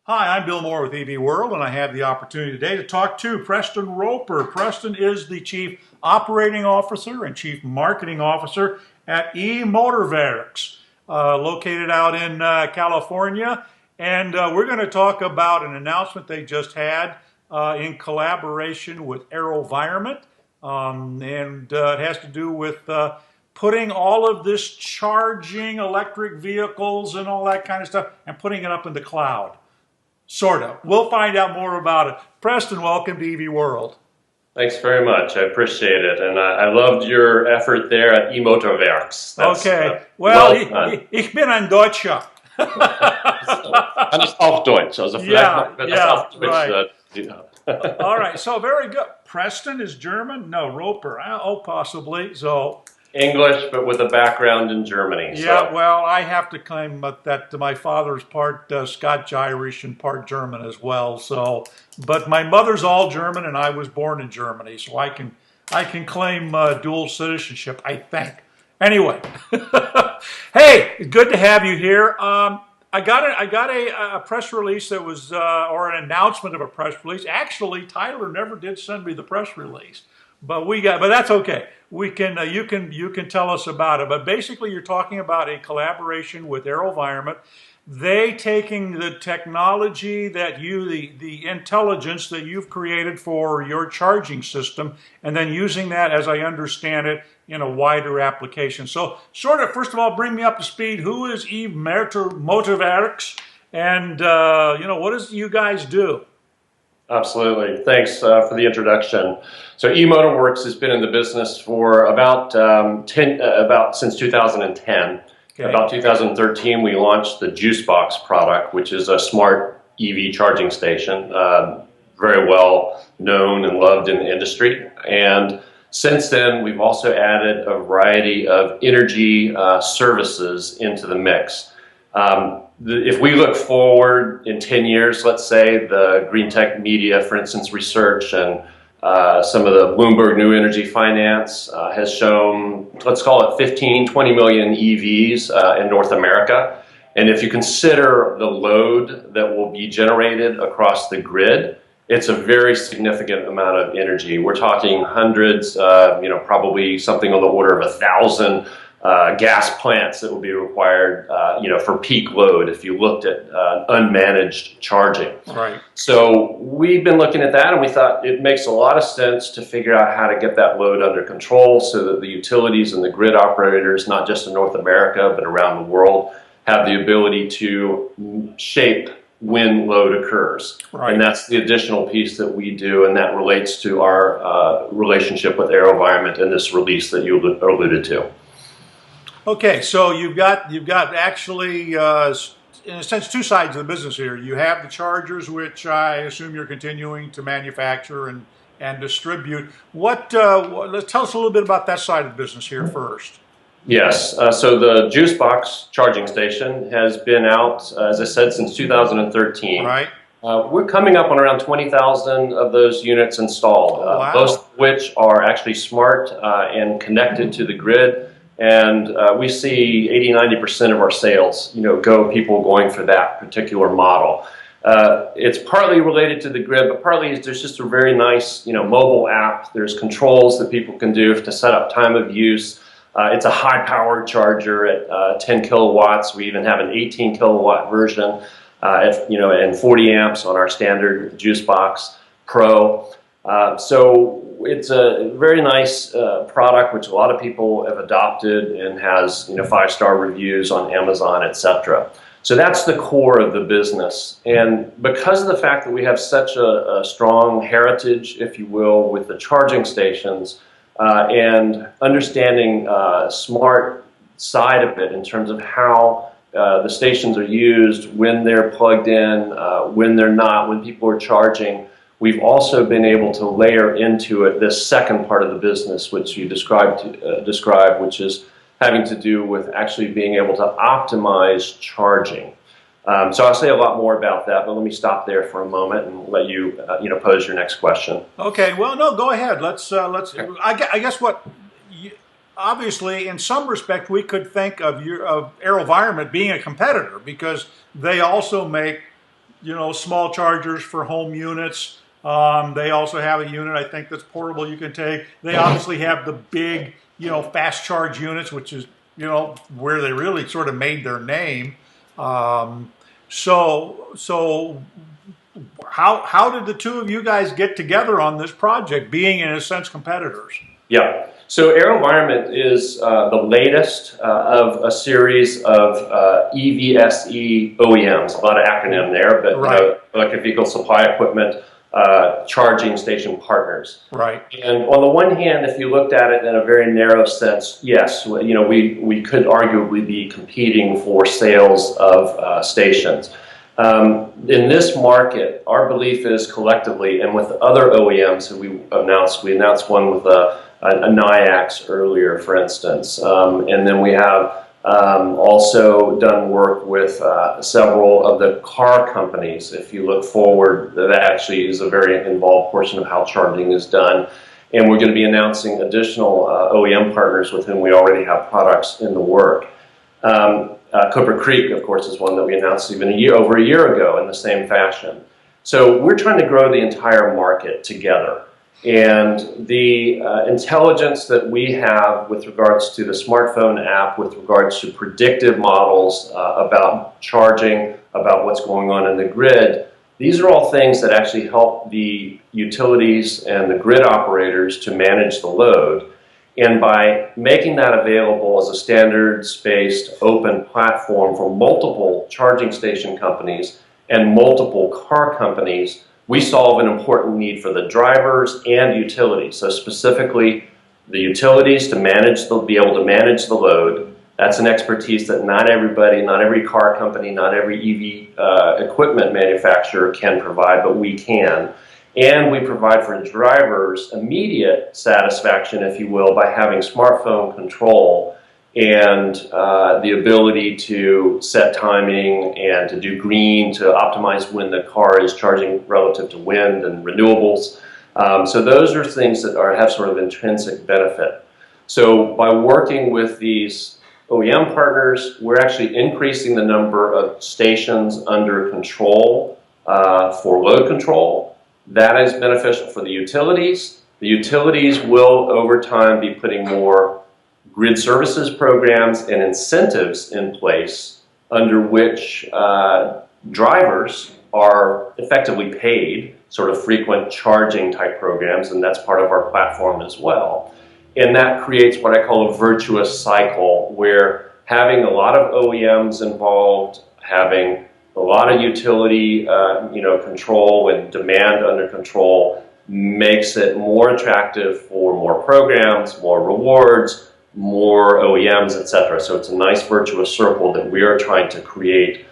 Hi, I'm Bill Moore with EV World, and I have the opportunity today to talk to Preston Roper. Preston is the Chief Operating Officer and Chief Marketing Officer at eMotorWerks, located out in California. And we're going to talk about an announcement they just had in collaboration with AeroVironment. It has to do with putting all of this charging electric vehicles and all that kind of stuff and putting it up in the cloud. Sort of. We'll find out more about it. Preston, welcome to EV World. Thanks very much. I appreciate it. And I loved your effort there at eMotorWerks. Okay. Well, ich bin ein Deutscher. Alles auf Deutsch. Also vielleicht auf Deutsch. Right. All right. So very good. Preston is German? No, Roper. Oh, possibly. So English, but with a background in Germany. Yeah, well, I have to claim that my father's part Scotch-Irish and part German as well. So, but my mother's all German, and I was born in Germany, so I can claim dual citizenship, I think. Anyway, hey, good to have you here. I got a press release that was or an announcement of a press release. Actually, Tyler never did send me the press release. But that's okay. We can you can tell us about it. But basically, you're talking about a collaboration with AeroVironment. They taking the technology that the intelligence that you've created for your charging system, and then using that, as I understand it, in a wider application. So, sort of, first of all, bring me up to speed. Who is eMotorWerks, and what does you guys do? Absolutely. Thanks for the introduction. So eMotorWorks has been in the business for about since 2010. Okay. About 2013, we launched the JuiceBox product, which is a smart EV charging station, very well known and loved in the industry. And since then, we've also added a variety of energy services into the mix. If we look forward in 10 years, let's say, the green tech media, for instance, research and some of the Bloomberg New Energy Finance has shown, let's call it 15, 20 million EVs in North America. And if you consider the load that will be generated across the grid, it's a very significant amount of energy. We're talking hundreds, probably something on the order of 1,000 gas plants that will be required, for peak load if you looked at unmanaged charging. Right. So we've been looking at that, and we thought it makes a lot of sense to figure out how to get that load under control so that the utilities and the grid operators, not just in North America, but around the world, have the ability to shape when load occurs. Right. And that's the additional piece that we do, and that relates to our relationship with AeroVironment in this release that you alluded to. Okay, so you've got actually, in a sense, two sides of the business here. You have the chargers, which I assume you're continuing to manufacture and distribute. Let's tell us a little bit about that side of the business here first. Yes, so the JuiceBox charging station has been out, as I said, since 2013. Right. We're coming up on around 20,000 of those units installed, wow. Most of which are actually smart and connected to the grid. And we see 80–90% of our sales, people going for that particular model. It's partly related to the grid, but partly there's just a very nice, mobile app. There's controls that people can do to set up time of use. It's a high-powered charger at 10 kilowatts. We even have an 18 kilowatt version and 40 amps on our standard JuiceBox Pro. So it's a very nice product, which a lot of people have adopted and has 5-star reviews on Amazon, etc. So that's the core of the business. And because of the fact that we have such a strong heritage, if you will, with the charging stations and understanding smart side of it in terms of how the stations are used, when they're plugged in, when they're not, when people are charging, we've also been able to layer into it this second part of the business, which you described, which is having to do with actually being able to optimize charging. So I'll say a lot more about that, but let me stop there for a moment and let you, pose your next question. Okay. Well, no, go ahead. Let's. I guess obviously, in some respect, we could think of AeroVironment being a competitor because they also make small chargers for home units. They also have a unit, I think, that's portable you can take. They obviously have the big, fast charge units, which is, where they really sort of made their name. So how did the two of you guys get together on this project, being in a sense competitors? Yeah. So AeroVironment is the latest of a series of EVSE OEMs. A lot of acronym there, but right. Electric Vehicle Supply Equipment charging station partners. Right. And on the one hand, if you looked at it in a very narrow sense, yes, we could arguably be competing for sales of stations. In this market, our belief is collectively, and with other OEMs that we announced one with a NIAX earlier, for instance, and then we have also done work with several of the car companies. If you look forward, that actually is a very involved portion of how charging is done. And we're going to be announcing additional OEM partners with whom we already have products in the work. Copper Creek, of course, is one that we announced even over a year ago in the same fashion. So we're trying to grow the entire market together. And the intelligence that we have with regards to the smartphone app, with regards to predictive models about charging, about what's going on in the grid, these are all things that actually help the utilities and the grid operators to manage the load. And by making that available as a standards-based open platform for multiple charging station companies and multiple car companies, we solve an important need for the drivers and utilities. So specifically, the utilities to be able to manage the load. That's an expertise that not everybody, not every car company, not every EV equipment manufacturer can provide, but we can. And we provide for drivers immediate satisfaction, if you will, by having smartphone control and the ability to set timing and to do green, to optimize when the car is charging relative to wind and renewables. So those are things that have sort of intrinsic benefit. So by working with these OEM partners, we're actually increasing the number of stations under control for load control. That is beneficial for the utilities. The utilities will, over time, be putting more grid services programs and incentives in place under which drivers are effectively paid, sort of frequent charging type programs, and that's part of our platform as well. And that creates what I call a virtuous cycle, where having a lot of OEMs involved, having a lot of utility control and demand under control makes it more attractive for more programs, more rewards, more OEMs, etc. So it's a nice virtuous circle that we are trying to create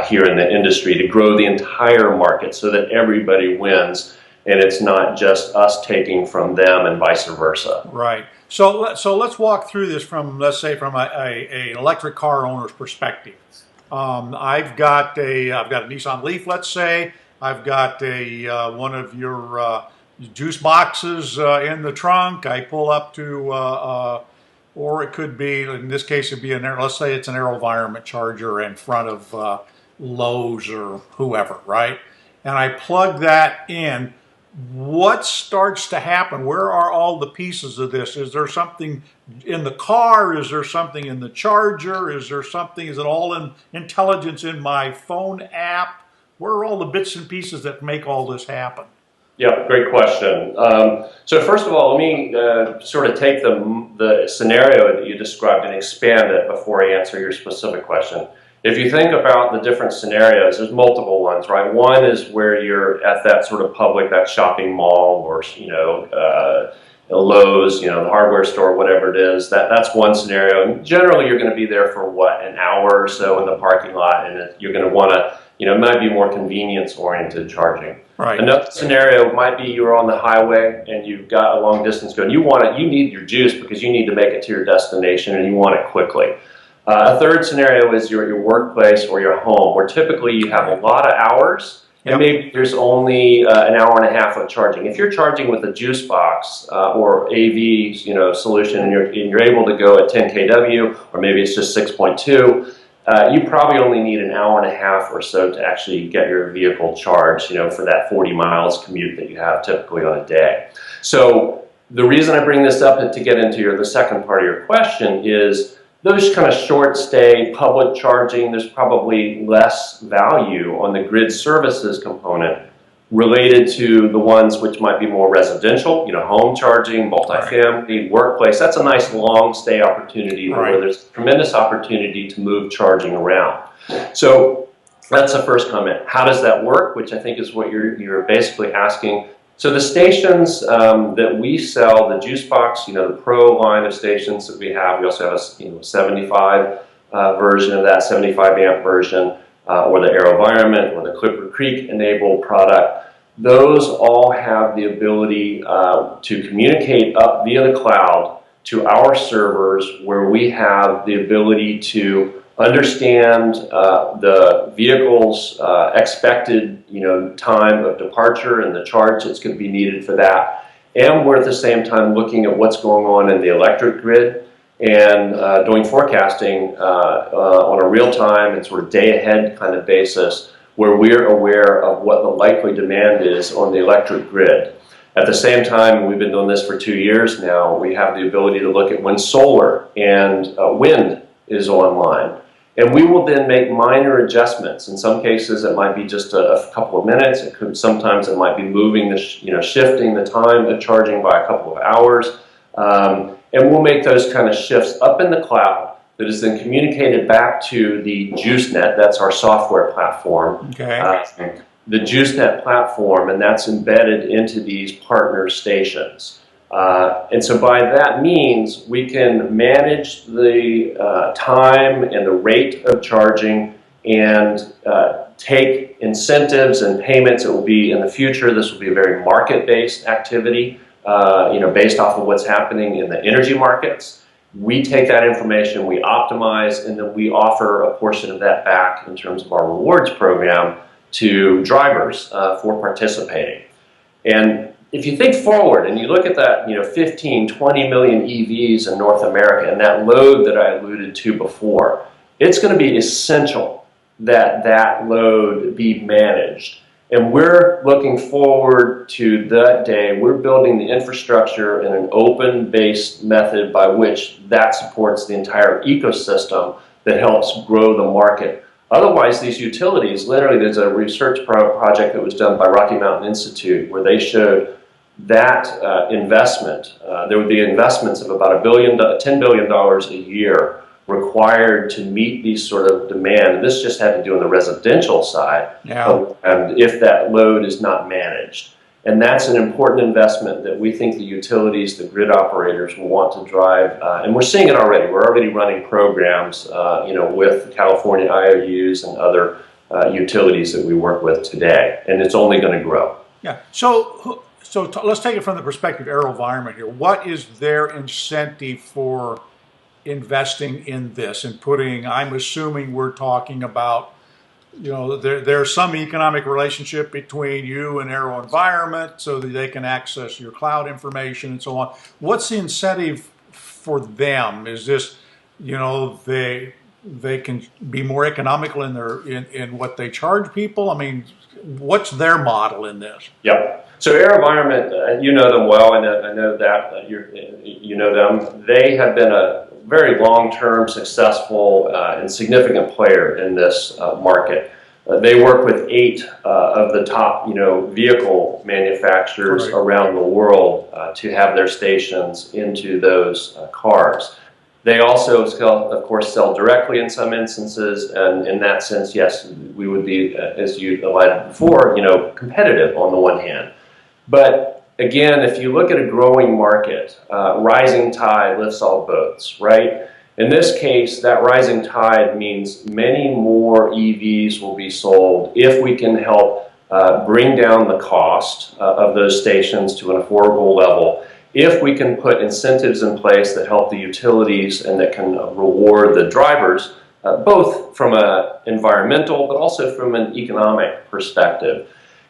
here in the industry to grow the entire market so that everybody wins and it's not just us taking from them and vice versa. Right. So let's walk through this from, let's say, from a electric car owner's perspective. I've got a Nissan Leaf, let's say. I've got one of your juice boxes in the trunk. I pull up to, or it could be, in this case, it'd be let's say it's an AeroVironment charger in front of Lowe's or whoever, right? And I plug that in. What starts to happen? Where are all the pieces of this? Is there something in the car? Is there something in the charger? Is it all in intelligence in my phone app? Where are all the bits and pieces that make all this happen? Yeah, great question. So first of all, let me sort of take the scenario that you described and expand it before I answer your specific question. If you think about the different scenarios, there's multiple ones, right? One is where you're at that sort of public, that shopping mall, or Lowe's, the hardware store, whatever it is. That's one scenario. And generally, you're going to be there for what, an hour or so in the parking lot, and you're going to want to, it might be more convenience-oriented charging. Right. Another scenario might be you're on the highway and you've got a long distance go, and you need your juice because you need to make it to your destination and you want it quickly. A third scenario is your workplace or your home, where typically you have a lot of hours, and maybe there's only an hour and a half of charging. If you're charging with a juice box or AV solution, and you're able to go at 10 kW, or maybe it's just 6.2, you probably only need an hour and a half or so to actually get your vehicle charged, for that 40 miles commute that you have typically on a day. So the reason I bring this up to get into the second part of your question is those kind of short stay public charging, there's probably less value on the grid services component related to the ones which might be more residential, home charging, multifamily, workplace. That's a nice long stay opportunity where there's tremendous opportunity to move charging around. So that's the first comment. How does that work? Which I think is what you're basically asking. So the stations that we sell, the juice box, the Pro line of stations that we have, we also have a 75 version of that, 75 amp version. Or the AeroVironment or the Clipper Creek enabled product, those all have the ability to communicate up via the cloud to our servers, where we have the ability to understand the vehicle's expected time of departure and the charge that's going to be needed for that. And we're at the same time looking at what's going on in the electric grid and doing forecasting on a real-time and sort of day-ahead kind of basis, where we're aware of what the likely demand is on the electric grid. At the same time, we've been doing this for 2 years now, we have the ability to look at when solar and wind is online. And we will then make minor adjustments. In some cases, it might be just a couple of minutes. Sometimes it might be moving, shifting the time of charging by a couple of hours. And we'll make those kind of shifts up in the cloud that is then communicated back to the JuiceNet. That's our software platform. Okay. The JuiceNet platform, and that's embedded into these partner stations. And so by that means, we can manage the time and the rate of charging and take incentives and payments. It will be in the future, this will be a very market-based activity. Based off of what's happening in the energy markets. We take that information, we optimize, and then we offer a portion of that back in terms of our rewards program to drivers for participating. And if you think forward and you look at that, 15, 20 million EVs in North America and that load that I alluded to before, it's going to be essential that that load be managed. And we're looking forward to that day. We're building the infrastructure in an open-based method by which that supports the entire ecosystem that helps grow the market. Otherwise, these utilities, literally there's a research project that was done by Rocky Mountain Institute where they showed that investment, there would be investments of about $10 billion a year required to meet these sort of demand. This just had to do on the residential side, and if that load is not managed. And that's an important investment that we think the utilities, the grid operators will want to drive, and we're seeing it already. We're already running programs with California IOUs and other utilities that we work with today, and it's only going to grow. Yeah, so let's take it from the perspective of AeroVironment here. What is their incentive for investing in this and putting, I'm assuming we're talking about, there's some economic relationship between you and AeroVironment so that they can access your cloud information and so on. What's the incentive for them? Is this, they can be more economical in what they charge people? I mean, what's their model in this? Yep. So AeroVironment, you know them well, and I know that you know them. They have been a very long-term, successful, and significant player in this market. They work with 8 of the top, vehicle manufacturers around the world to have their stations into those cars. They also, of course, sell directly in some instances, and in that sense, yes, we would be, as you highlighted before, competitive on the one hand. But again, if you look at a growing market, rising tide lifts all boats, right? In this case, that rising tide means many more EVs will be sold if we can help bring down the cost of those stations to an affordable level, if we can put incentives in place that help the utilities and that can reward the drivers, both from an environmental but also from an economic perspective.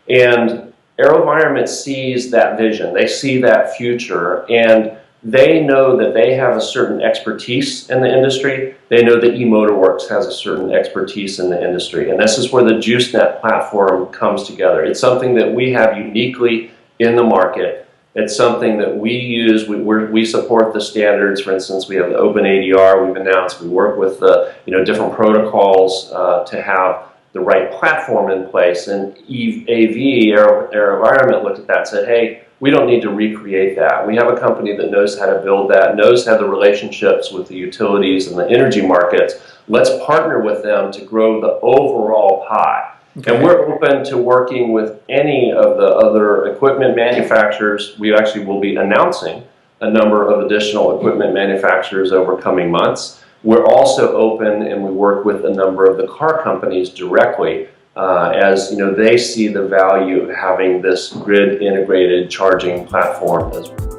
And AeroVironment sees that vision, they see that future, and They know that they have a certain expertise in the industry. They know that eMotorWorks has a certain expertise in the industry. And this is where the JuiceNet platform comes together. It's something that we have uniquely in the market. It's something that we use. We support the standards. For instance, we have the Open ADR we've announced. We work with the different protocols to have the right platform in place. And AeroVironment looked at that and said, hey, we don't need to recreate that. We have a company that knows how to build that, knows how the relationships with the utilities and the energy markets. Let's partner with them to grow the overall pie. Okay. And we're open to working with any of the other equipment manufacturers. We actually will be announcing a number of additional equipment manufacturers over coming months. We're also open, and we work with a number of the car companies directly as they see the value of having this grid integrated charging platform as well.